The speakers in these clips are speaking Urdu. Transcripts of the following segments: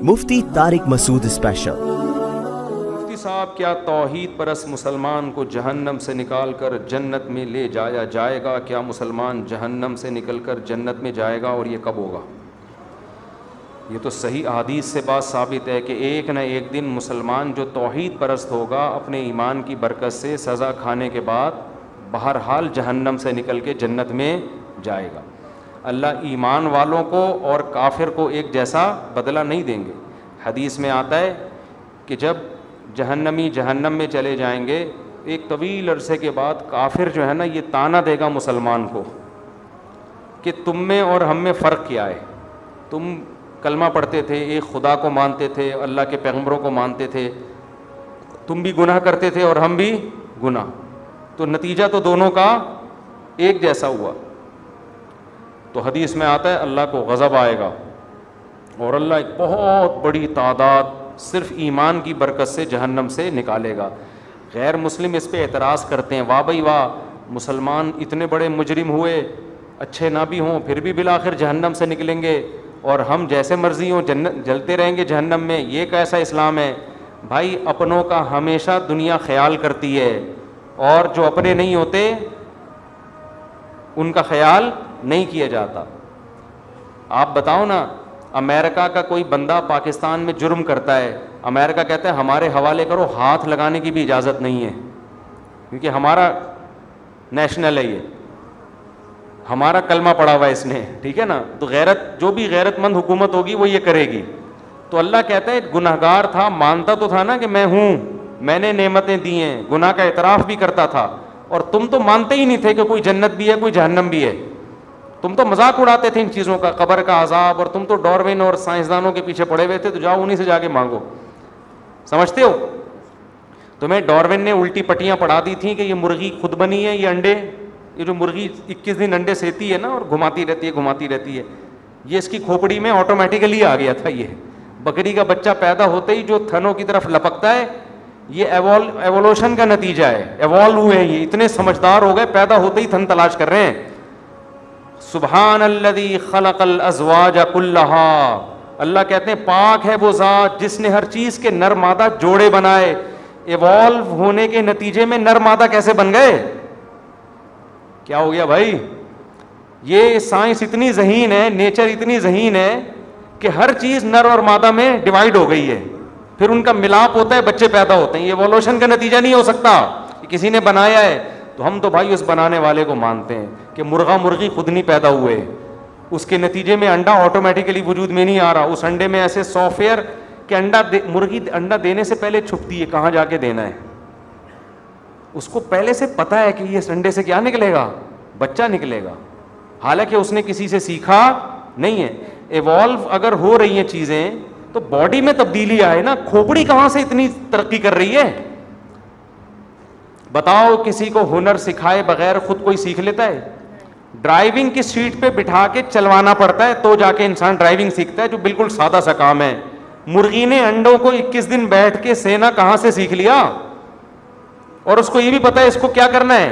مفتی طارق مسعود اسپیشل۔ مفتی صاحب، کیا توحید پرست مسلمان کو جہنم سے نکال کر جنت میں لے جایا جائے گا؟ کیا مسلمان جہنم سے نکل کر جنت میں جائے گا اور یہ کب ہوگا؟ یہ تو صحیح احادیث سے بات ثابت ہے کہ ایک نہ ایک دن مسلمان جو توحید پرست ہوگا اپنے ایمان کی برکت سے سزا کھانے کے بعد بہرحال جہنم سے نکل کے جنت میں جائے گا۔ اللہ ایمان والوں کو اور کافر کو ایک جیسا بدلہ نہیں دیں گے۔ حدیث میں آتا ہے کہ جب جہنمی جہنم میں چلے جائیں گے، ایک طویل عرصے کے بعد کافر جو ہے نا یہ طعنہ دے گا مسلمان کو کہ تم میں اور ہم میں فرق کیا ہے؟ تم کلمہ پڑھتے تھے، ایک خدا کو مانتے تھے، اللہ کے پیغمبروں کو مانتے تھے، تم بھی گناہ کرتے تھے اور ہم بھی گناہ، تو نتیجہ تو دونوں کا ایک جیسا ہوا۔ تو حدیث میں آتا ہے اللہ کو غضب آئے گا اور اللہ ایک بہت بڑی تعداد صرف ایمان کی برکت سے جہنم سے نکالے گا۔ غیر مسلم اس پہ اعتراض کرتے ہیں، واہ بھائی واہ، مسلمان اتنے بڑے مجرم ہوئے، اچھے نہ بھی ہوں پھر بھی بالآخر جہنم سے نکلیں گے، اور ہم جیسے مرضی ہوں جلتے رہیں گے جہنم میں، یہ کیسا اسلام ہے؟ بھائی اپنوں کا ہمیشہ دنیا خیال کرتی ہے، اور جو اپنے نہیں ہوتے ان کا خیال نہیں کیا جاتا۔ آپ بتاؤ نا، امریکہ کا کوئی بندہ پاکستان میں جرم کرتا ہے، امریکہ کہتا ہے ہمارے حوالے کرو، ہاتھ لگانے کی بھی اجازت نہیں ہے، کیونکہ ہمارا نیشنل ہے، یہ ہمارا کلمہ پڑا ہوا ہے اس نے، ٹھیک ہے نا؟ تو غیرت، جو بھی غیرت مند حکومت ہوگی وہ یہ کرے گی۔ تو اللہ کہتا ہے گناہگار تھا، مانتا تو تھا نا کہ میں ہوں، میں نے نعمتیں دی ہیں، گناہ کا اعتراف بھی کرتا تھا، اور تم تو مانتے ہی نہیں تھے کہ کوئی جنت بھی ہے کوئی جہنم بھی ہے، تم تو مذاق اڑاتے تھے ان چیزوں کا، قبر کا عذاب، اور تم تو ڈاروین اور سائنسدانوں کے پیچھے پڑے ہوئے تھے، تو جاؤ انہیں سے جا کے مانگو۔ سمجھتے ہو؟ تمہیں ڈاروین نے الٹی پٹیاں پڑھا دی تھیں کہ یہ مرغی خود بنی ہے، یہ انڈے، یہ جو مرغی 21 دن انڈے سیتی ہے نا اور گھماتی رہتی ہے، یہ اس کی کھوپڑی میں آٹومیٹیکلی آ گیا تھا۔ یہ بکری کا بچہ پیدا ہوتے ہی جو تھنوں کی طرف لپکتا ہے، یہ ایوولوشن کا نتیجہ ہے، ایوالو ہوئے، یہ اتنے سمجھدار ہو گئے، پیدا ہوتے ہی تھن تلاش کر رہے ہیں۔ سبحان الذی خلق الازواج کلھا، اللہ کہتے ہیں پاک ہے وہ ذات جس نے ہر چیز کے نر مادہ جوڑے بنائے۔ ایوالو ہونے کے نتیجے میں نر مادہ کیسے بن گئے؟ کیا ہو گیا بھائی؟ یہ سائنس اتنی ذہین ہے، نیچر اتنی ذہین ہے کہ ہر چیز نر اور مادہ میں ڈیوائیڈ ہو گئی ہے، پھر ان کا ملاپ ہوتا ہے، بچے پیدا ہوتے ہیں۔ یہ ایوولوشن کا نتیجہ نہیں ہو سکتا کہ کسی نے بنایا ہے۔ تو ہم تو بھائی اس بنانے والے کو مانتے ہیں کہ مرغا مرغی خود نہیں پیدا ہوئے، اس کے نتیجے میں انڈا آٹومیٹیکلی وجود میں نہیں آ رہا، اس انڈے میں ایسے سافٹ ویئر کہ مرغی انڈا دینے سے پہلے چھپتی ہے کہاں جا کے دینا ہے، اس کو پہلے سے پتا ہے کہ یہ انڈے سے کیا نکلے گا، بچہ نکلے گا، حالانکہ اس نے کسی سے سیکھا نہیں ہے۔ ایوالو اگر ہو رہی ہیں چیزیں تو باڈی میں تبدیلی آئے نا، کھوپڑی کہاں سے اتنی ترقی کر رہی ہے؟ بتاؤ کسی کو ہنر سکھائے بغیر خود کوئی سیکھ لیتا ہے؟ ڈرائیونگ کی سیٹ پہ بٹھا کے چلوانا پڑتا ہے تو جا کے انسان ڈرائیونگ سیکھتا ہے، جو بالکل سادہ سا کام ہے۔ مرغی نے انڈوں کو 21 دن بیٹھ کے سینا کہاں سے سیکھ لیا، اور اس کو یہ بھی پتا ہے اس کو کیا کرنا ہے،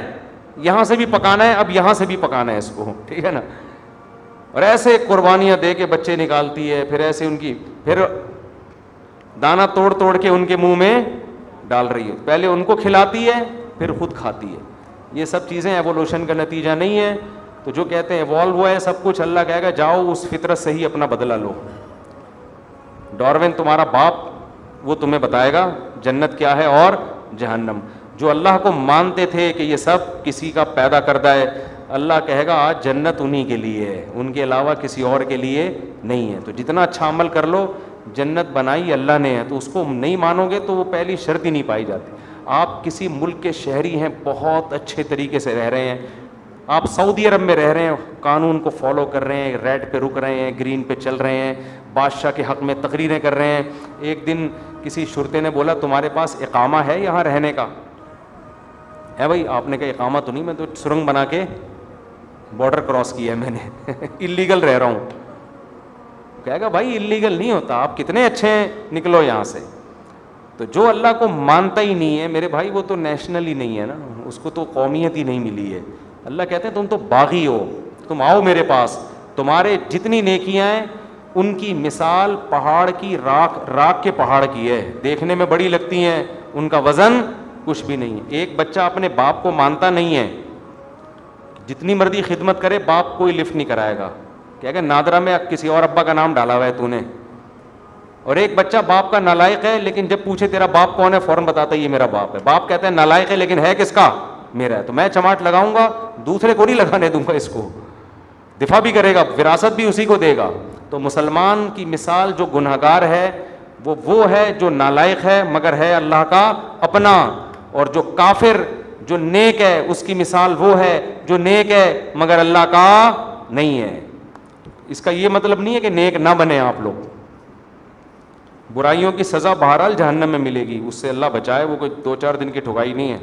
یہاں سے بھی پکانا ہے، اب یہاں سے بھی پکانا ہے اس کو، ٹھیک ہے نا؟ اور ایسے قربانیاں دے کے بچے نکالتی ہے، پھر ایسے ان کی پھر دانا توڑ توڑ کے ان کے منہ میں ڈال رہی ہے، پہلے ان کو کھلاتی ہے پھر خود کھاتی ہے۔ یہ سب چیزیں ایوولوشن کا نتیجہ نہیں ہے۔ تو جو کہتے ہیں ایوالو ہوا ہے سب کچھ، اللہ کہے گا جاؤ اس فطرت سے ہی اپنا بدلہ لو۔ ڈاروین تمہارا باپ، وہ تمہیں بتائے گا جنت کیا ہے اور جہنم۔ جو اللہ کو مانتے تھے کہ یہ سب کسی کا پیدا کردہ ہے، اللہ کہے گا آج جنت انہی کے لیے ہے، ان کے علاوہ کسی اور کے لیے نہیں ہے۔ تو جتنا اچھا عمل کر لو، جنت بنائی اللہ نے ہے، تو اس کو نہیں مانو گے تو وہ پہلی شرط ہی نہیں پائی جاتی۔ آپ کسی ملک کے شہری ہیں، بہت اچھے طریقے سے رہ رہے ہیں، آپ سعودی عرب میں رہ رہے ہیں، قانون کو فالو کر رہے ہیں، ریڈ پہ رک رہے ہیں، گرین پہ چل رہے ہیں، بادشاہ کے حق میں تقریریں کر رہے ہیں۔ ایک دن کسی شرطے نے بولا تمہارے پاس اقامہ ہے یہاں رہنے کا؟ ہے بھائی، آپ نے کہا اقامہ تو نہیں، میں تو سرنگ بنا کے بارڈر کراس کیا ہے میں نے، اللیگل رہ رہا ہوں۔ کہے گا بھائی اللیگل نہیں ہوتا، آپ کتنے اچھے ہیں، نکلو یہاں سے۔ تو جو اللہ کو مانتا ہی نہیں ہے میرے بھائی، وہ تو نیشنل ہی نہیں ہے نا، اس کو تو قومیت ہی نہیں ملی ہے۔ اللہ کہتے ہیں تم تو باغی ہو، تم آؤ میرے پاس، تمہارے جتنی نیکیاں ہیں ان کی مثال پہاڑ کی راکھ کے پہاڑ کی ہے, دیکھنے میں بڑی لگتی ہیں, ان کا وزن کچھ بھی نہیں ہے. ایک بچہ اپنے باپ کو مانتا نہیں ہے, جتنی مرضی خدمت کرے باپ کوئی لفٹ نہیں کرائے گا, کہے گا نادرا میں کسی اور ابا کا نام ڈالا ہوا ہے تو نے. اور ایک بچہ باپ کا نالائق ہے, لیکن جب پوچھے تیرا باپ کون ہے فوراً بتاتا ہے یہ میرا باپ ہے. باپ کہتا ہے نالائق ہے لیکن ہے کس کا, میرا ہے, تو میں چماٹ لگاؤں گا, دوسرے کو نہیں لگانے دوں گا, اس کو دفاع بھی کرے گا, وراثت بھی اسی کو دے گا. تو مسلمان کی مثال جو گنہگار ہے وہ ہے جو نالائق ہے مگر ہے اللہ کا اپنا, اور جو کافر جو نیک ہے اس کی مثال وہ ہے جو نیک ہے مگر اللہ کا نہیں ہے. اس کا یہ مطلب نہیں ہے کہ نیک نہ بنے آپ لوگ, برائیوں کی سزا بہرحال جہنم میں ملے گی, اس سے اللہ بچائے, وہ کوئی 2-4 دن کی ٹھکائی نہیں ہے.